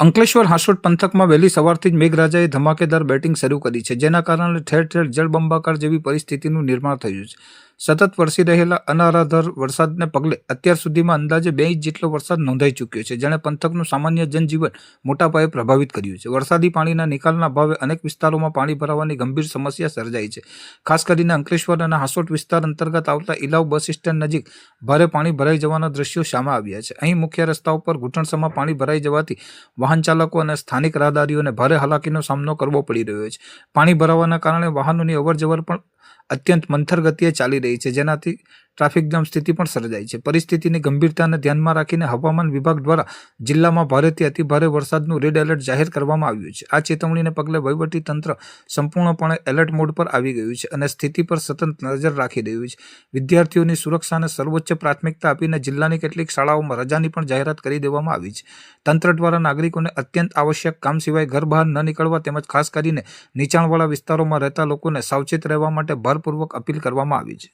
અંકલેશ્વર હાંસોટ પંથકમાં વહેલી સવારથી જ મેઘરાજાએ ધમાકેદાર બેટિંગ શરૂ કરી છે, જેના કારણે ઠેર ઠેર જળબંબાકાર જેવી પરિસ્થિતિનું નિર્માણ થયું છે. સતત વરસી રહેલા અનરાધાર વરસાદને પગલે અત્યાર સુધીમાં અંદાજે 2 ઇંચ જેટલો વરસાદ નોંધાઈ ચૂક્યો છે, જેણે પંથકનું સામાન્ય જનજીવન મોટા પાયે પ્રભાવિત કર્યું છે. વરસાદી પાણીના નિકાલના અભાવે અનેક વિસ્તારોમાં પાણી ભરાવાની ગંભીર સમસ્યા સર્જાઈ છે. ખાસ કરીને અંકલેશ્વર અને હાંસોટ વિસ્તાર અંતર્ગત આવતા ઇલાવ બસ સ્ટેન્ડ નજીક ભારે પાણી ભરાઈ જવાના દ્રશ્યો સામે આવ્યા છે. અહીં મુખ્ય રસ્તાઓ પર ઘૂંટણસમાં પાણી ભરાઈ જવાથી વાહન ચાલકો અને સ્થાનિક રાહદારીઓને ભારે હાલાકીનો સામનો કરવો પડી રહ્યો છે. પાણી ભરાવાના કારણે વાહનોની અવરજવર પણ અત્યંત મંથર ગતિએ ચાલી રહી છે, જેનાથી ટ્રાફિક જામ સ્થિતિ પણ સર્જાઈ છે. પરિસ્થિતિની ગંભીરતાને ધ્યાનમાં રાખીને હવામાન વિભાગ દ્વારા જિલ્લામાં ભારેથી અતિભારે વરસાદનું રેડ એલર્ટ જાહેર કરવામાં આવ્યું છે. આ ચેતવણીને પગલે વહીવટી તંત્ર સંપૂર્ણપણે એલર્ટ મોડ પર આવી ગયું છે અને સ્થિતિ પર સતત નજર રાખી રહ્યું છે. વિદ્યાર્થીઓની સુરક્ષાને સર્વોચ્ચ પ્રાથમિકતા આપીને જિલ્લાની કેટલીક શાળાઓમાં રજાની પણ જાહેરાત કરી દેવામાં આવી છે. તંત્ર દ્વારા નાગરિકોને અત્યંત આવશ્યક કામ સિવાય ઘર બહાર ન નીકળવા તેમજ ખાસ કરીને નીચાણવાળા વિસ્તારોમાં રહેતા લોકોને સાવચેત રહેવા માટે ભારપૂર્વક અપીલ કરવામાં આવી છે.